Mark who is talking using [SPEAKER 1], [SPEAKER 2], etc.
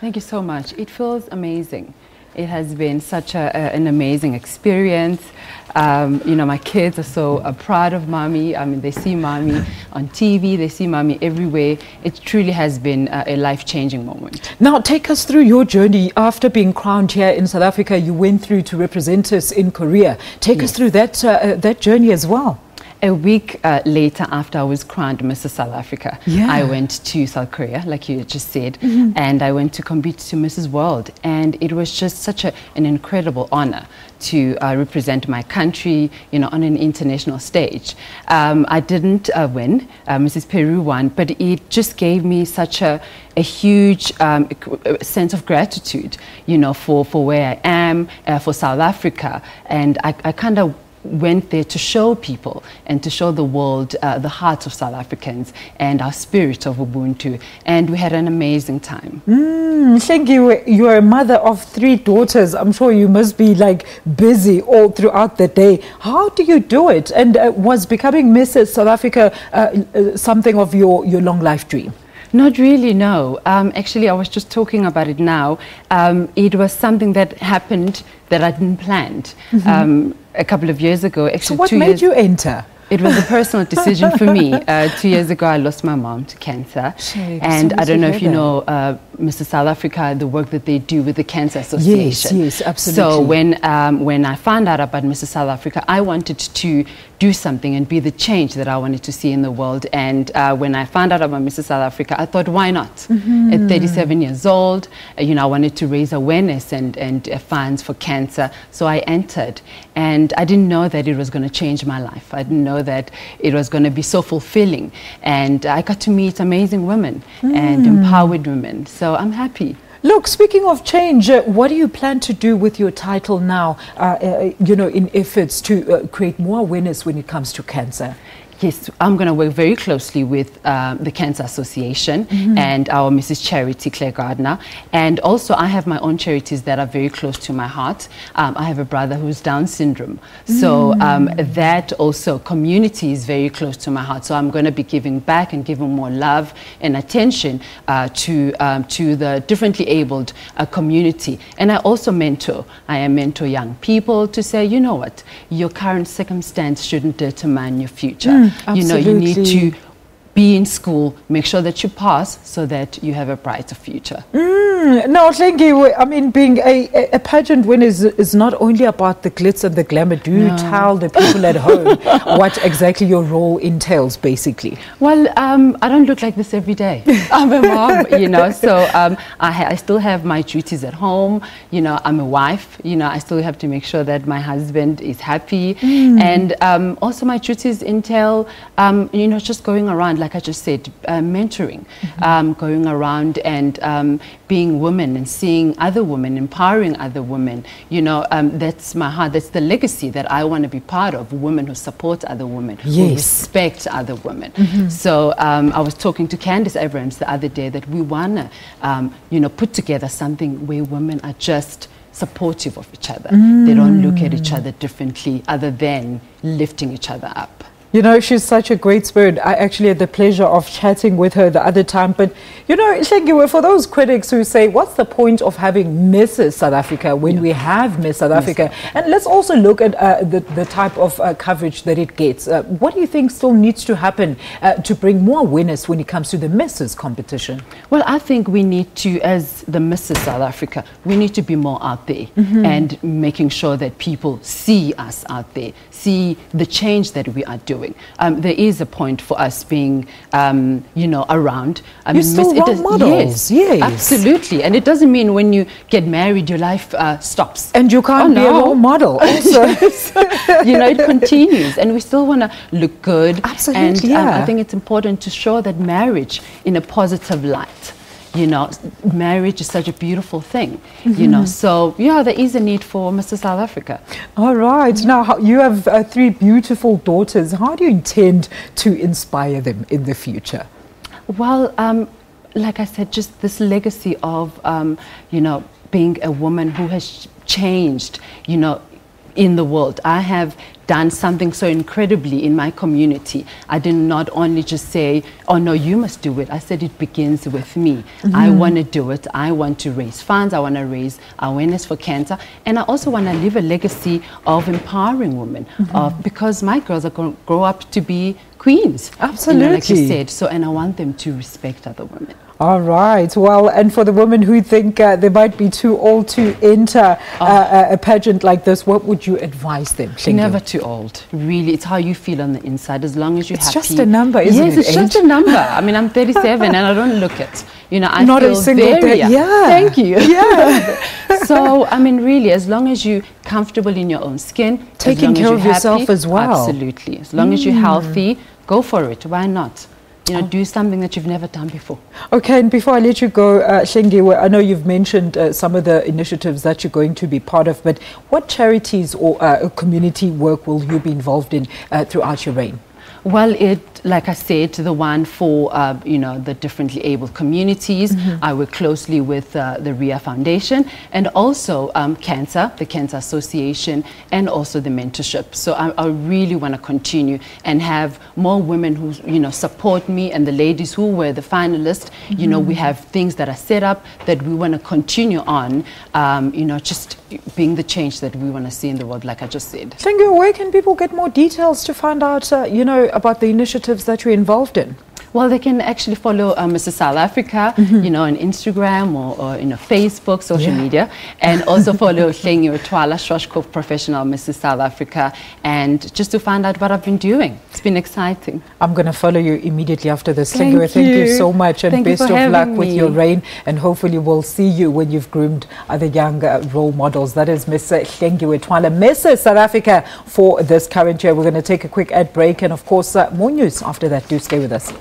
[SPEAKER 1] Thank you so much. It feels amazing. It has been such an amazing experience. You know, my kids are so proud of mommy. I mean, they see mommy on TV, they see mommy everywhere. It truly has been a life-changing moment.
[SPEAKER 2] Now, take us through your journey. After being crowned here in South Africa, you went through to represent us in Korea. Take us through that journey as well.
[SPEAKER 1] A week later, after I was crowned Mrs. South Africa, I went to South Korea, like you just said, and I went to compete to Mrs. World. And it was just such an incredible honor to represent my country, you know, on an international stage. I didn't win, Mrs. Peru won, but it just gave me such a huge sense of gratitude, you know, for where I am, for South Africa. And I kind of went there to show people and to show the world the heart of South Africans and our spirit of Ubuntu, and we had an amazing time.
[SPEAKER 2] Hlengiwe, you are a mother of 3 daughters. I'm sure you must be like busy all throughout the day. How do you do it? And was becoming Mrs. South Africa something of your long life dream?
[SPEAKER 1] Not really, no. Actually, I was just talking about it now. It was something that happened that I didn't plan. A couple of years ago, actually.
[SPEAKER 2] So what made you enter?
[SPEAKER 1] It was a personal decision for me. 2 years ago, I lost my mom to cancer. And I don't know if you know Mr. South Africa, the work that they do with the Cancer Association.
[SPEAKER 2] Yes, absolutely.
[SPEAKER 1] So when I found out about Mr. South Africa, I wanted to do something and be the change that I wanted to see in the world. And when I found out about Mr. South Africa, I thought, why not? At 37 years old, you know, I wanted to raise awareness and funds for cancer. So I entered, and I didn't know that it was going to change my life. I didn't know that it was going to be so fulfilling. And I got to meet amazing women and empowered women. So I'm happy.
[SPEAKER 2] Look, speaking of change, what do you plan to do with your title now, you know, in efforts to create more awareness when it comes to cancer?
[SPEAKER 1] Yes, I'm going to work very closely with the Cancer Association and our Mrs. Charity, Claire Gardner. And also I have my own charities that are very close to my heart. I have a brother who's Down syndrome. So that also, community is very close to my heart. So I'm going to be giving back and giving more love and attention to the differently abled community. And I also mentor. I mentor young people to say, you know what, your current circumstance shouldn't determine your future. You know, you need to be in school, make sure that you pass so that you have a brighter future.
[SPEAKER 2] No, Hlengiwe, I mean, being a pageant winner is not only about the glitz and the glamour. Do you tell the people at home what exactly your role entails, basically?
[SPEAKER 1] Well, I don't look like this every day. I'm a mom, you know, so I still have my duties at home. You know, I'm a wife. You know, I still have to make sure that my husband is happy. And also my duties entail, you know, just going around, like I just said, mentoring, going around and being women and seeing other women, empowering other women. You know, that's my heart. That's the legacy that I want to be part of. Women who support other women, who respect other women. So I was talking to Candace Abrams the other day that we want to, you know, put together something where women are just supportive of each other. They don't look at each other differently other than lifting each other up.
[SPEAKER 2] You know, she's such a great spirit. I actually had the pleasure of chatting with her the other time. But, you know, Hlengiwe, for those critics who say, what's the point of having Mrs. South Africa when we have Miss South Africa? And let's also look at the type of coverage that it gets. What do you think still needs to happen to bring more awareness when it comes to the Mrs. competition?
[SPEAKER 1] Well, I think we need to, as the Mrs. South Africa, we need to be more out there and making sure that people see us out there, see the change that we are doing. There is a point for us being, you know, around.
[SPEAKER 2] You're still role models. Yes,
[SPEAKER 1] absolutely. And it doesn't mean when you get married, your life stops.
[SPEAKER 2] And you can't be a role model also.
[SPEAKER 1] You know, it continues. And we still want to look good.
[SPEAKER 2] Absolutely,
[SPEAKER 1] and I think it's important to show that marriage in a positive light. You know, marriage is such a beautiful thing, you know. So, yeah, there is a need for Mr. South Africa.
[SPEAKER 2] All right. Now, you have 3 beautiful daughters. How do you intend to inspire them in the future?
[SPEAKER 1] Well, like I said, just this legacy of, you know, being a woman who has changed, you know, in the world. I have done something so incredibly in my community. I did not only just say, oh no, you must do it. I said it begins with me. I want to do it. I want to raise funds. I want to raise awareness for cancer. And I also want to leave a legacy of empowering women, because my girls are going to grow up to be queens.
[SPEAKER 2] Absolutely.
[SPEAKER 1] You know, like you said. So, and I want them to respect other women.
[SPEAKER 2] All right. Well, and for the women who think they might be too old to enter a pageant like this, what would you advise them? Hlengiwe?
[SPEAKER 1] Never too old. Really, it's how you feel on the inside. As long as you're happy.
[SPEAKER 2] It's just a number, isn't it?
[SPEAKER 1] Yes, it's just a number. I mean, I'm 37 and I don't look it. You know, I
[SPEAKER 2] Not
[SPEAKER 1] feel
[SPEAKER 2] a single
[SPEAKER 1] very
[SPEAKER 2] day.
[SPEAKER 1] young.
[SPEAKER 2] Yeah.
[SPEAKER 1] Thank you.
[SPEAKER 2] Yeah.
[SPEAKER 1] So, I mean, really, as long as you're comfortable in your own skin,
[SPEAKER 2] taking care of yourself as well.
[SPEAKER 1] Absolutely. As long as you're healthy, go for it. Why not? You know, do something that you've never done before.
[SPEAKER 2] Okay, and before I let you go, Hlengiwe, I know you've mentioned some of the initiatives that you're going to be part of, but what charities or community work will you be involved in throughout your reign?
[SPEAKER 1] Well, like I said, the one for, you know, the differently abled communities. I work closely with the RIA Foundation and also Cancer, the Cancer Association, and also the mentorship. So I really want to continue and have more women who, you know, support me, and the ladies who were the finalists. You know, we have things that are set up that we want to continue on, you know, just being the change that we want to see in the world, like I just said.
[SPEAKER 2] Hlengiwe, where can people get more details to find out, you know, about the initiatives that you're involved in?
[SPEAKER 1] Well, they can actually follow Mrs. South Africa, you know, on Instagram or you know, Facebook, social media, and also follow Hlengiwe Twala, Shoshkov Professional Mrs. South Africa, and just to find out what I've been doing. It's been exciting.
[SPEAKER 2] I'm going to follow you immediately after this. Hlengiwe, thank you so much, and best of luck with your reign, and hopefully we'll see you when you've groomed other young role models. That is Miss Hlengiwe Twala, Mrs. South Africa for this current year. We're going to take a quick ad break, and of course more news after that. Do stay with us.